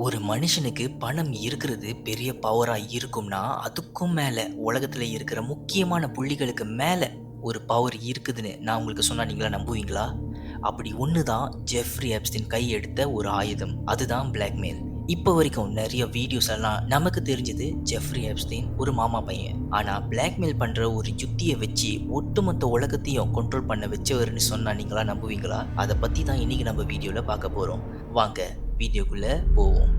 ஒரு மனுஷனுக்கு பணம் இருக்கிறது பெரிய பவரா இருக்கும்னா, அதுக்கும் மேல உலகத்துல இருக்கிற முக்கியமான புள்ளிகளுக்கு மேல ஒரு பவர் இருக்குதுன்னு நான் உங்களுக்கு சொன்னா நீங்களா நம்புவீங்களா? அப்படி ஒண்ணு தான் ஜெஃப்ரி எப்ஸ்டீன் கை எடுத்த ஒரு ஆயுதம். அதுதான் பிளாக்மெயில். இப்ப வரைக்கும் நிறைய வீடியோஸ் எல்லாம் நமக்கு தெரிஞ்சது ஜெஃப்ரி எப்ஸ்டீன் ஒரு மாமா பையன். ஆனா பிளாக்மெயில் பண்ற ஒரு யுத்திய வச்சு ஒட்டுமொத்த உலகத்தையும் கண்ட்ரோல் பண்ண வச்சவர்னு சொன்னா நீங்களா நம்புவீங்களா? அதை பத்தி தான் இன்னைக்கு நம்ம வீடியோல பார்க்க போறோம். வாங்க வீடியோக்குள்ள போவோம்.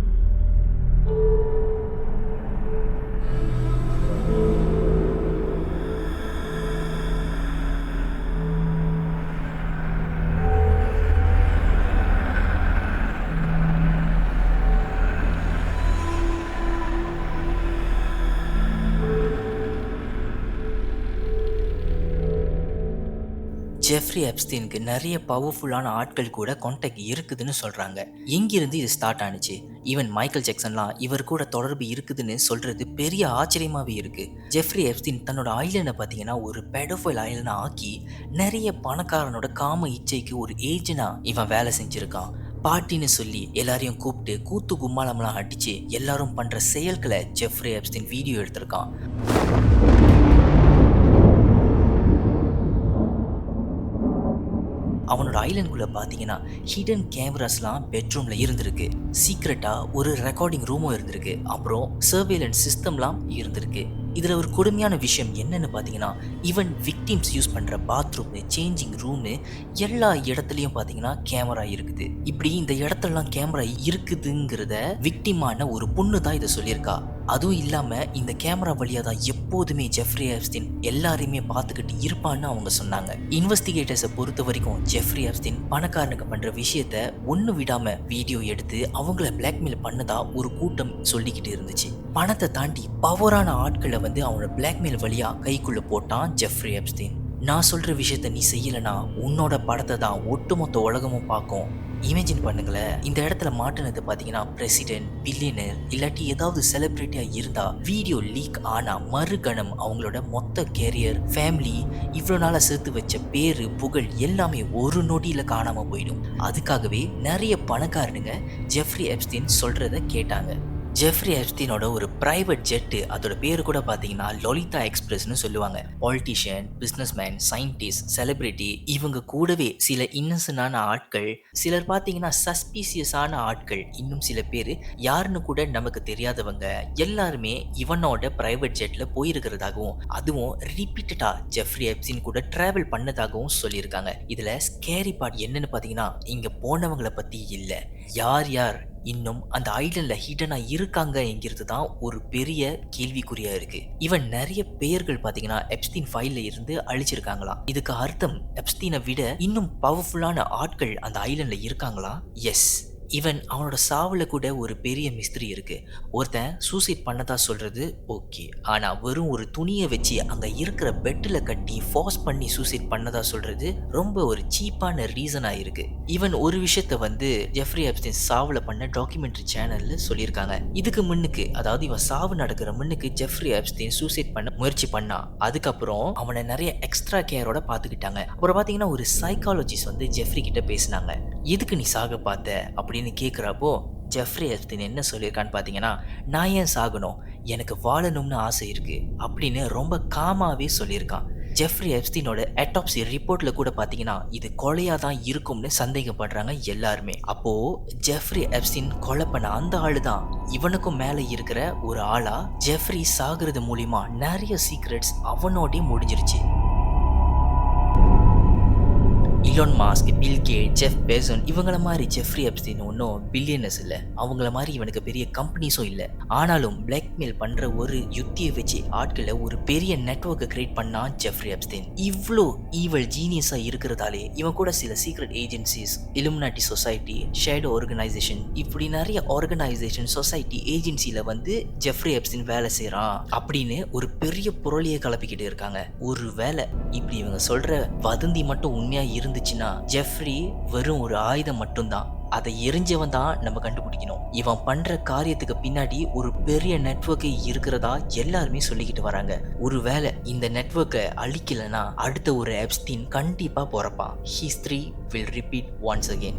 ஜெஃப்ரி எப்ஸ்டீனுக்கு நிறைய பவர்ஃபுல்லான ஆட்கள் கூட கான்டாக்ட் இருக்குதுன்னு சொல்றாங்க. எங்கிருந்து இது ஸ்டார்ட் ஆனுச்சு? ஈவன் மைக்கேல் ஜாக்சன்லாம் இவர் கூட தொடர்பு இருக்குதுன்னு சொல்றது பெரிய ஆச்சரியமாவே இருக்கு. ஜெஃப்ரி எப்ஸ்டீன் தன்னோட ஐலண்டை பார்த்தீங்கன்னா ஒரு பெடோஃபைல் ஐலண்டா ஆக்கி நிறைய பணக்காரனோட காம இச்சைக்கு ஒரு ஏஜென்டா இவன் வேலை செஞ்சிருக்கான். பார்ட்டின்னு சொல்லி எல்லாரையும் கூப்பிட்டு கூத்து கும்மாளம்லாம் அடிச்சு எல்லாரும் பண்ற செயல்களை ஜெஃப்ரி எப்ஸ்டீன் வீடியோ எடுத்திருக்கான். அவனோட ஐலண்ட்குள்ள பார்த்தீங்கன்னா ஹிடன் கேமராஸ்லாம் பெட்ரூம்ல இருந்திருக்கு. சீக்ரெட்டா ஒரு ரெக்கார்டிங் ரூமும் இருந்திருக்கு. அப்புறம் சர்வேலன்ஸ் சிஸ்டம்லாம் இருந்திருக்கு. இதுல ஒரு கொடுமையான விஷயம் என்னன்னு பார்த்தீங்கன்னா, ஈவன் விக்டிம்ஸ் யூஸ் பண்ற பாத்ரூம், சேஞ்சிங் ரூமு எல்லா இடத்துலயும் பார்த்தீங்கன்னா கேமரா இருக்குது. இப்படி இந்த இடத்துலலாம் கேமரா இருக்குதுங்கிறத விக்டிமான ஒரு பொண்ணு தான் இதை சொல்லியிருக்கா. அதுவும் இல்லாம இந்த கேமரா வழியா தான் எப்போதுமே ஜெஃப்ரி எப்ஸ்டீன் எல்லாரையுமே பார்த்துக்கிட்டு இருப்பான்னு அவங்க சொன்னாங்க. இன்வெஸ்டிகேட்டர்ஸை பொறுத்த வரைக்கும் ஜெஃப்ரி எப்ஸ்டீன் பணக்காரனுக்கு பண்ற விஷயத்த ஒண்ணு விடாம வீடியோ எடுத்து அவங்கள பிளாக்மெயில் பண்ணதா ஒரு கூட்டம் சொல்லிக்கிட்டு இருந்துச்சு. பணத்தை தாண்டி பவரான ஆட்களை வந்து அவனோட பிளாக்மெயில் வழியா கைக்குள்ள போட்டான் ஜெஃப்ரி எப்ஸ்டீன். நான் சொல்ற விஷயத்த நீ செய்யலனா உன்னோட படத்தை தான் ஒட்டுமொத்த உலகமும் பார்க்கும். இமேஜின் பண்ணுங்களேன், இந்த இடத்துல மாட்டினது பார்த்தீங்கன்னா பிரசிடென்ட், பில்லியனர் இல்லாட்டி ஏதாவது செலிபிரிட்டியா இருந்தா வீடியோ லீக் ஆனா மறுகணம் அவங்களோட மொத்த கேரியர், ஃபேமிலி, இவ்வளோ நாளா சேர்த்து வச்ச பேரு புகழ் எல்லாமே ஒரு நொடியில காணாம போயிடும். அதுக்காகவே நிறைய பணக்காரனுங்க ஜெஃப்ரி எப்ஸ்டீன் சொல்றத கேட்டாங்க. ஜெஃப்ரி எப்ஸ்டீனோட ஒரு பிரைவேட் ஜெட்டு, அதோட பேரு கூட பார்த்தீங்கன்னா லொலிதா எக்ஸ்பிரஸ்னு சொல்லுவாங்க. பாலிட்டிஷியன், பிஸ்னஸ்மேன், சயின்டிஸ்ட், செலிபிரிட்டி இவங்க கூடவே சில இன்னசென்டான ஆட்கள், சிலர் பார்த்தீங்கன்னா சஸ்பீசியஸான ஆட்கள், இன்னும் சில பேர் யாருன்னு கூட நமக்கு தெரியாதவங்க எல்லாருமே இவனோட பிரைவேட் ஜெட்ல போயிருக்கிறதாகவும் அதுவும் ரிப்பீட்டடா ஜெஃப்ரி எப்ஸ்டீன் கூட டிராவல் பண்ணதாகவும் சொல்லியிருக்காங்க. இதுல ஸ்கேரி பார்ட் என்னன்னு பார்த்தீங்கன்னா, இங்க போனவங்களை பத்தி இல்ல, யார் யார் இன்னும் அந்த ஐலண்ட்ல ஹிடனா இருக்காங்க என்கிறது தான் ஒரு பெரிய கேள்விக்குறியா இருக்கு. இவன் நிறைய பெயர்கள் பாத்தீங்கன்னா எப்ஸ்டீன் ஃபைல்ல இருந்து அழிச்சிருக்காங்களாம். இதுக்கு அர்த்தம் எப்ஸ்டீனை விட இன்னும் பவர்ஃபுல்லான ஆட்கள் அந்த ஐலண்ட்ல இருக்காங்களா? எஸ். ஈவன் அவனோட சாவுல கூட ஒரு பெரிய மிஸ்திரி இருக்கு. ஒருத்தன் சூசைட் பண்ணதா சொல்றது ஓகே, ஆனா வெறும் ஒரு துணியை வச்சு அங்க இருக்கிற பெட்டில் கட்டி ஃபோர்ஸ் பண்ணி சூசைட் பண்ணதா சொல்றது ரொம்ப ஒரு சீப்பான ரீசனா இருக்கு. ஈவன் ஒரு விஷயத்த வந்து ஜெஃப்ரி எப்ஸ்டீன் சாவுல பண்ண டாக்குமெண்ட்ரி சேனல்ல சொல்லியிருக்காங்க. இதுக்கு முன்னுக்கு, அதாவது இவன் சாவு நடக்கிற முன்னுக்கு ஜெஃப்ரி எப்ஸ்டீன் சூசைட் பண்ண முயற்சி பண்ணா. அதுக்கப்புறம் அவனை நிறைய எக்ஸ்ட்ரா கேரோட பாத்துக்கிட்டாங்க. அப்புறம் பாத்தீங்கன்னா ஒரு சைக்காலஜிஸ்ட் வந்து ஜெஃப்ரி கிட்ட பேசினாங்க. எதுக்கு நீ சாக பார்த்த அப்படின்னு கேட்குறப்போ ஜெஃப்ரி எப்ஸ்டீன் என்ன சொல்லியிருக்கான்னு பார்த்தீங்கன்னா, நான் ஏன் சாகணும், எனக்கு வாழணும்னு ஆசை இருக்கு அப்படின்னு ரொம்ப காமாவே சொல்லியிருக்கான். ஜெஃப்ரி எப்ஸ்டீனோட அட்டாப்சி ரிப்போர்ட்ல கூட பார்த்தீங்கன்னா இது கொலையா தான் இருக்கும்னு சந்தேகப்படுறாங்க எல்லாருமே. அப்போ ஜெஃப்ரி எப்ஸ்டீன் கொலை பண்ண அந்த ஆளு தான் இவனுக்கும் மேலே இருக்கிற ஒரு ஆளா? ஜெஃப்ரி சாகுறது மூலியமா நிறைய சீக்ரெட்ஸ் அவனோடே முடிஞ்சிருச்சு. Elon Musk, Bill Gate, Jeff Bezos இவங்கள மாதிரி ஜெஃப்ரி எப்ஸ்டீன் ஒன்றும் பில்லியனர்ஸ் இல்லை. அவங்கள மாதிரி இவனுக்கு பெரிய கம்பெனிஸும் இல்லை. ஆனாலும் பிளாக்மெயில் பண்ற ஒரு யுத்தியை வச்சு ஆட்களை ஒரு பெரிய நெட்வொர்க்கை கிரியேட் பண்ணான் ஜெஃப்ரி எப்ஸ்டீன். இவ்வளோ ஈவல் ஜீனியஸா இருக்கிறதாலே இவன் கூட சில secret agencies, Illuminati society, shadow organisation இப்படி நிறைய ஆர்கனைசேஷன், சொசைட்டி, ஏஜென்சில வந்து ஜெஃப்ரி எப்ஸ்டீன் வேலை செய்யறான் அப்படின்னு ஒரு பெரிய புரளியை கலப்பிக்கிட்டு இருக்காங்க. ஒரு வேலை இப்படி இவங்க சொல்ற வதந்தி மட்டும் உண்மையா இருந்துச்சுன்னா ஜெஃப்ரி வெறும் ஒரு ஆயுதம் மட்டும்தான். அதை எரிஞ்சவன் தான் நம்ம கண்டுபிடிக்கணும். இவன் பண்ற காரியத்துக்கு பின்னாடி ஒரு பெரிய நெட்வொர்க்கே இருக்கிறதா எல்லாருமே சொல்லிக்கிட்டு வராங்க. ஒருவேளை இந்த நெட்வொர்க்கை அழிக்கலனா அடுத்த ஒரு எப்ஸ்டீன் கண்டிப்பா பிறப்பான். History will repeat once again.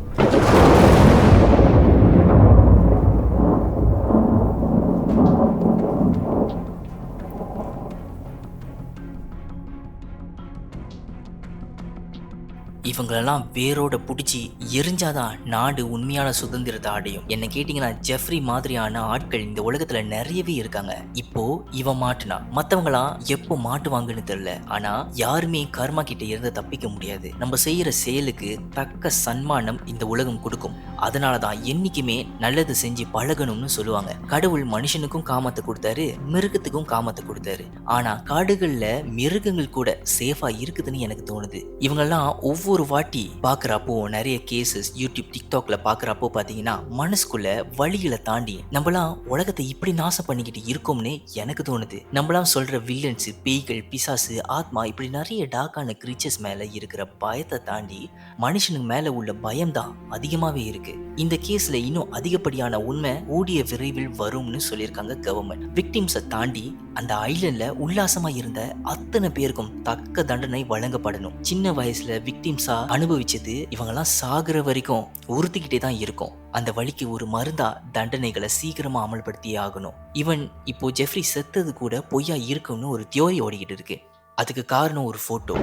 இவங்களெல்லாம் வேரோட பிடிச்சி எரிஞ்சாதான் நாடு உண்மையான சுதந்திரத்தை அடையும். என்ன கேட்டீங்கன்னா ஜெஃப்ரி மாதிரியான ஆட்கள் இந்த உலகத்துல நிறையவே இருக்காங்க. இப்போ இவன் மாட்டுனா மத்தவங்களாம் எப்போ மாட்டுவாங்கன்னு தெரியல. ஆனா யாருமே கர்மா கிட்ட இருந்து தப்பிக்க முடியாது. நம்ம செய்யற செயலுக்கு தக்க சன்மானம் இந்த உலகம் கொடுக்கும். அதனாலதான் என்னைக்குமே நல்லது செஞ்சு பழகணும்னு சொல்லுவாங்க. கடவுள் மனுஷனுக்கும் காமத்தை கொடுத்தாரு, மிருகத்துக்கும் காமத்தை கொடுத்தாரு. ஆனா காடுகள்ல மிருகங்கள் கூட சேஃபா இருக்குதுன்னு எனக்கு தோணுது. இவங்கெல்லாம் ஒவ்வொரு வாட்டி பாக்குறப்போ நிறைய கேசஸ் யூடியூப் டிக்டாக்ல பாக்குறப்போ பாத்தீங்கன்னா மனசுக்குள்ள வழிகளை தாண்டி நம்மளாம் உலகத்தை இப்படி நாசம் பண்ணிக்கிட்டு இருக்கோம்னு எனக்கு தோணுது. நம்மளாம் சொல்ற வில்லன்ஸ், பேய்கள், பிசாசு, ஆத்மா இப்படி நிறைய டார்க்கான கிரீச்சர்ஸ் மேல இருக்கிற பயத்தை தாண்டி மனுஷனுக்கு மேல உள்ள பயம் தான் அதிகமாவே இருக்கு. இந்த கேஸ்ல இன்னும் அதிகப்படியான உண்மை கூடிய விரைவில் வரும்னு சொல்லியிருக்காங்க கவர்மெண்ட். விக்டிம்ஸை தாண்டி அந்த ஐலண்ட்ல உல்லாசமா இருந்த அத்தனை பேருக்கும் தக்க தண்டனை வழங்கப்படணும். சின்ன வயசுல விக்டிம்ஸா அனுபவிச்சது இவங்கெல்லாம் சாகுற வரைக்கும் உறுத்திக்கிட்டே தான் இருக்கும். அந்த வழிக்கு ஒரு மருந்தா தண்டனைகளை சீக்கிரமா அமல்படுத்தியே ஆகணும். இவன் இப்போ ஜெஃப்ரி செத்தது கூட பொய்யா இருக்கும்னு ஒரு தியோரி ஓடிக்கிட்டு இருக்கு. அதுக்கு காரணம் ஒரு போட்டோ.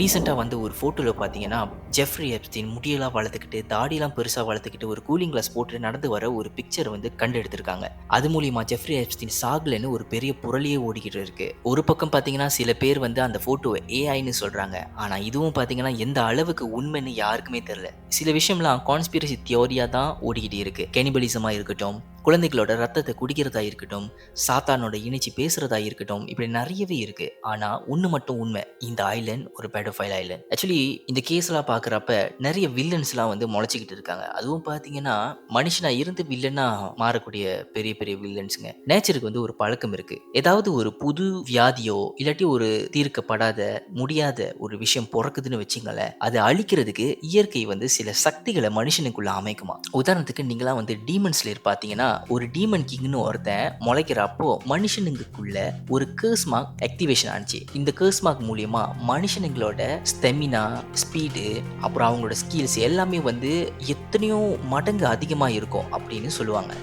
ரீசெண்டாக வந்து ஒரு ஃபோட்டோவில் பார்த்தீங்கன்னா ஜெஃப்ரி எப்ஸ்டீன் முடியெல்லாம் வளர்த்துக்கிட்டு தாடியெல்லாம் பெருசாக வளர்த்துக்கிட்டு ஒரு கூலிங் கிளாஸ் போட்டு நடந்து வர ஒரு பிக்சர் வந்து கண்டு எடுத்திருக்காங்க. அது மூலியமாக ஜெஃப்ரி எப்ஸ்டீன் சாகலைன்னு ஒரு பெரிய புரளியே ஓடிக்கிட்டு இருக்கு. ஒரு பக்கம் பார்த்தீங்கன்னா சில பேர் வந்து அந்த ஃபோட்டோவை ஏஐன்னு சொல்கிறாங்க. ஆனால் இதுவும் பார்த்தீங்கன்னா எந்த அளவுக்கு உண்மைன்னு யாருக்குமே தெரியல. சில விஷயம்லாம் கான்ஸ்பிரசி தியோரியாக தான் ஓடிக்கிட்டு இருக்கு. கெனிபலிசமாக இருக்கட்டும், குழந்தைகளோட ரத்தத்தை குடிக்கிறதா இருக்கட்டும், சாத்தானோட இணைச்சி பேசுறதா இருக்கட்டும், இப்படி நிறையவே இருக்கு. ஆனா ஒண்ணு மட்டும் உண்மை, இந்த ஐலண்ட் ஒரு பெடோஃபைல் ஐலண்ட். ஆக்சுவலி இந்த கேஸ்லாம் பாக்குறப்ப நிறைய வில்லன்ஸ்லாம் வந்து முளைச்சிக்கிட்டு இருக்காங்க. அதுவும் பாத்தீங்கன்னா மனுஷனா இருந்து வில்லனா மாறக்கூடிய பெரிய பெரிய வில்லன்ஸுங்க. நேச்சருக்கு வந்து ஒரு பழக்கம் இருக்கு. ஏதாவது ஒரு புது வியாதியோ இல்லாட்டி ஒரு தீர்க்கப்படாத முடியாத ஒரு விஷயம் பிறக்குதுன்னு வச்சுங்களேன், அதை அழிக்கிறதுக்கு இயற்கை வந்து சில சக்திகளை மனுஷனுக்குள்ள அமைக்குமா. உதாரணத்துக்கு நீங்களாம் வந்து டீமன் ஸ்லேயர் பாத்தீங்கன்னா ஒரு டீமன் கிங்னு ஒருத்தன் முளைக்கிறப்போ மனுஷனுக்குள்ள ஒரு கர்ஸ் மார்க் ஆக்டிவேஷன் ஆனிச்சு. இந்த கர்ஸ் மார்க் மூலியமா மனுஷனுங்களோட ஸ்டெமினா, ஸ்பீடு, அப்புறம் அவங்களோட ஸ்கில்ஸ் எல்லாமே வந்து எத்தனையோ மடங்கு அதிகமா இருக்கும் அப்படின்னு சொல்லுவாங்க.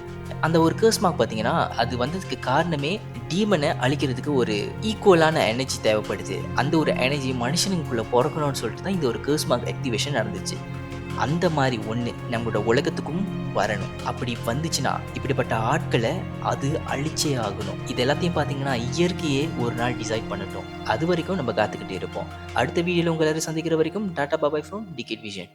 அந்த ஒரு கர்ஸ் மார்க் பார்த்தீங்கன்னா அது வந்ததுக்கு காரணமே டீமனை அழிக்கிறதுக்கு ஒரு ஈக்குவலான எனர்ஜி தேவைப்படுது. அந்த ஒரு எனர்ஜி மனுஷனுக்குள்ள பிறக்கணும்னு சொல்லிட்டு தான் இந்த ஒரு கர்ஸ் மார்க் ஆக்டிவேஷன் நடந்துச்சு. அந்த மாதிரி ஒன்று நம்மளோட உலகத்துக்கும் வரணும். அப்படி வந்துச்சுன்னா இப்படிப்பட்ட ஆட்களை அது அழிச்சே ஆகணும். இது எல்லாத்தையும் பார்த்தீங்கன்னா இயற்கையே ஒரு நாள் டிசைட் பண்ணட்டும். அது வரைக்கும் நம்ம காத்துக்கிட்டே இருப்போம். அடுத்த வீடியோவில் உங்களை சந்திக்கிற வரைக்கும் டாடா பாபாய் ஃப்ரம் டிகேட் விஷன்.